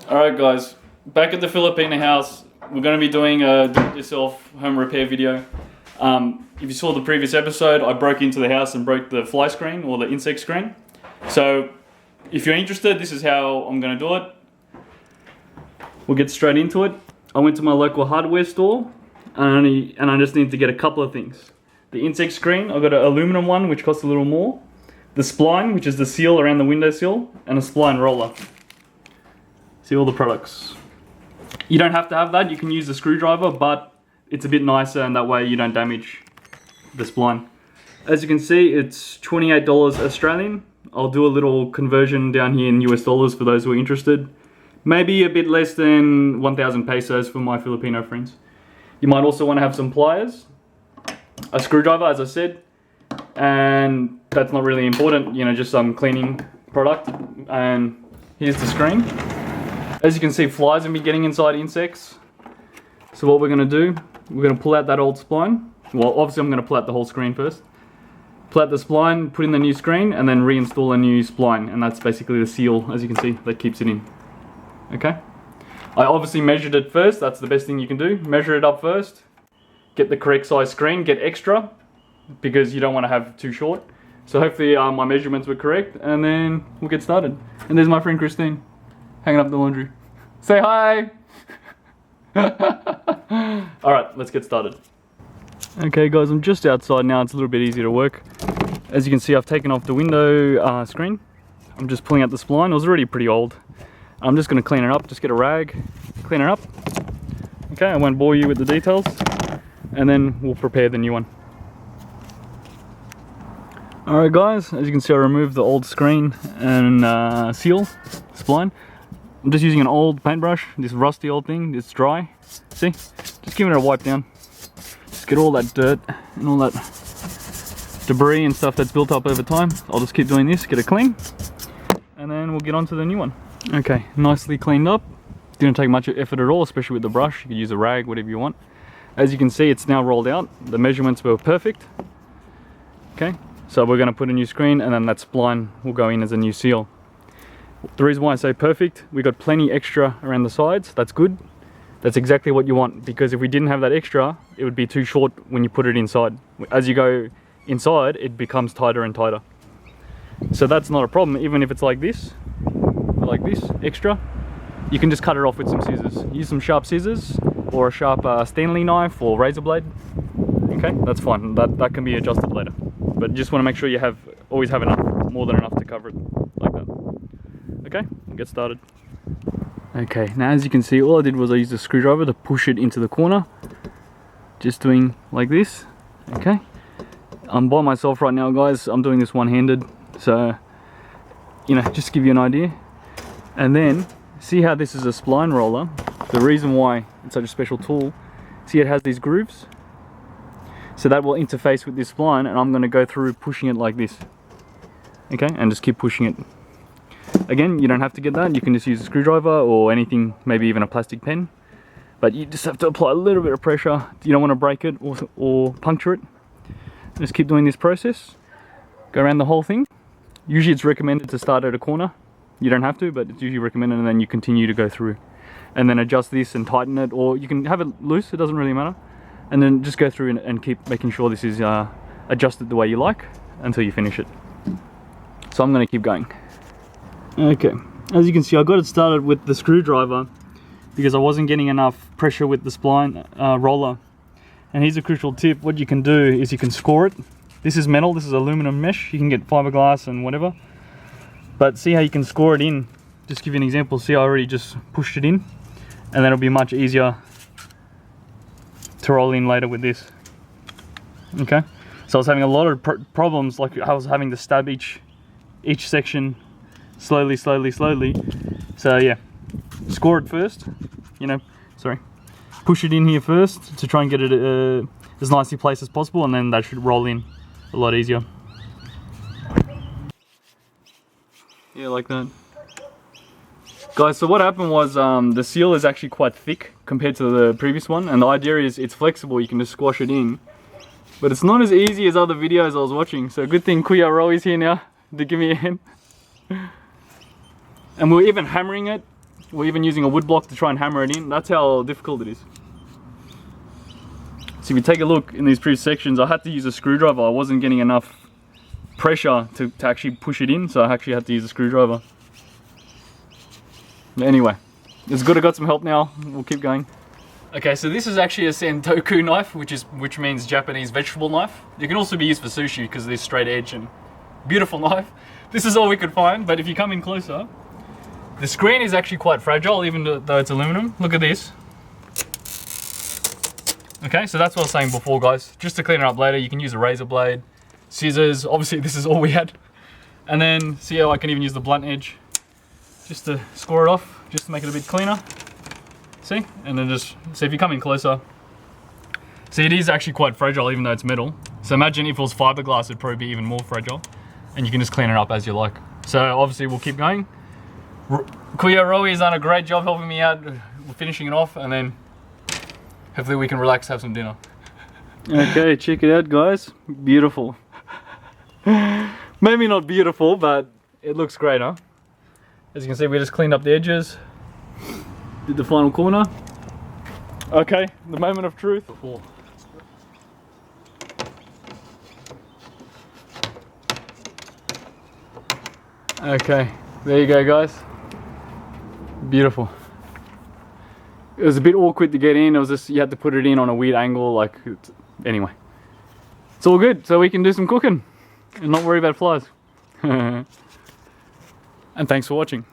Alright guys, back at the Filipino house, we're going to be doing a do-it-yourself home repair video. If you saw the previous episode, I broke into the house and broke the fly screen or the insect screen. So if you're interested, this is how I'm going to do it. We'll get straight into it. I went to my local hardware store and I just need to get a couple of things. The insect screen, I got an aluminum one which costs a little more. The spline, which is the seal around the windowsill, and a spline roller. See all the products. You don't have to have that, you can use a screwdriver, but it's a bit nicer and that way you don't damage the spline. As you can see, it's $28 Australian. I'll do a little conversion down here in US dollars for those who are interested. Maybe a bit less than 1,000 pesos for my Filipino friends. You might also want to have some pliers, a screwdriver as I said, and that's not really important, you know, just some cleaning product. And here's the screen. As you can see, flies have been getting inside insects. So what we're going to do, we're going to pull out that old spline. Well, obviously I'm going to pull out the whole screen first. Pull out the spline, put in the new screen, and then reinstall a new spline. And that's basically the seal, as you can see, that keeps it in. Okay? I obviously measured it first, that's the best thing you can do. Measure it up first. Get the correct size screen, get extra, because you don't want to have too short. So hopefully my measurements were correct, and then we'll get started. And there's my friend Christine, hanging up the laundry. Say hi! Alright, let's get started. Okay guys, I'm just outside now, it's a little bit easier to work. As you can see, I've taken off the window screen. I'm just pulling out the spline, it was already pretty old. I'm just going to clean it up, just get a rag, clean it up. Okay, I won't bore you with the details. And then we'll prepare the new one. Alright guys, as you can see I removed the old screen and seal, spline. I'm just using an old paintbrush, this rusty old thing, it's dry. See? Just giving it a wipe down. Just get all that dirt and all that debris and stuff that's built up over time. I'll just keep doing this, get it clean. And then we'll get on to the new one. Okay, nicely cleaned up. Didn't take much effort at all, especially with the brush. You could use a rag, whatever you want. As you can see, it's now rolled out. The measurements were perfect. Okay, so we're going to put a new screen and then that spline will go in as a new seal. The reason why I say perfect, we got plenty extra around the sides. That's good. That's exactly what you want, because if we didn't have that extra, it would be too short when you put it inside. As you go inside, it becomes tighter and tighter. So that's not a problem, even if it's like this, extra. You can just cut it off with some scissors. Use some sharp scissors or a sharp Stanley knife or razor blade. Okay, that's fine. That can be adjusted later. But just want to make sure you always have enough, more than enough to cover it like that. Okay, we'll get started. Okay, now as you can see, all I did was I used a screwdriver to push it into the corner. Just doing like this. Okay, I'm by myself right now, guys. I'm doing this one-handed, so you know, just to give you an idea. And then see how this is a spline roller. The reason why it's such a special tool, see it has these grooves, so that will interface with this spline, and I'm going to go through pushing it like this. Okay, and just keep pushing it. Again, you don't have to get that, you can just use a screwdriver or anything, maybe even a plastic pen, but you just have to apply a little bit of pressure. You don't want to break it or puncture it. Just keep doing this process, go around the whole thing. Usually it's recommended to start at a corner. You don't have to, but it's usually recommended, and then you continue to go through and then adjust this and tighten it, or you can have it loose, it doesn't really matter, and then just go through and keep making sure this is adjusted the way you like until you finish it. So I'm going to keep going. Okay, as you can see, I got it started with the screwdriver because I wasn't getting enough pressure with the spline roller. And here's a crucial tip: what you can do is you can score it. This is metal, this is aluminum mesh, you can get fiberglass and whatever, but see how you can score it in. Just give you an example. See, I already just pushed it in, and then it'll be much easier to roll in later with this. Okay, so I was having a lot of problems, like I was having to stab each section slowly. So yeah, score it first, you know, push it in here first to try and get it as nicely placed as possible, and then that should roll in a lot easier. Yeah, like that. Guys, so what happened was the seal is actually quite thick compared to the previous one, and the idea is it's flexible, you can just squash it in. But it's not as easy as other videos I was watching, so good thing Kuya Ro is here now to give me a hand. And we were even hammering it or even using a wood block to try and hammer it in. That's how difficult it is. So if you take a look in these previous sections, I had to use a screwdriver. I wasn't getting enough pressure to actually push it in, so I actually had to use a screwdriver. Anyway, it's good I got some help now. We'll keep going. Okay, so this is actually a sentoku knife, which means Japanese vegetable knife. It can also be used for sushi because of this straight edge and beautiful knife. This is all we could find, but if you come in closer, the screen is actually quite fragile, even though it's aluminum. Look at this. Okay, so that's what I was saying before, guys. Just to clean it up later, you can use a razor blade, scissors. Obviously, this is all we had. And then, see how I can even use the blunt edge just to score it off, just to make it a bit cleaner. See? And then just, so if you come in closer, see, it is actually quite fragile, even though it's metal. So imagine if it was fiberglass, it'd probably be even more fragile. And you can just clean it up as you like. So obviously, we'll keep going. Kuya Rowie has done a great job helping me out. We're finishing it off, and then hopefully we can relax, have some dinner. Okay, check it out, guys. Beautiful. Maybe not beautiful, but it looks great, huh? As you can see, we just cleaned up the edges. Did the final corner. Okay, the moment of truth. Okay, there you go, guys. Beautiful. It was a bit awkward to get in. It was just, you had to put it in on a weird angle, like, anyway. It's all good, so we can do some cooking and not worry about flies. And thanks for watching.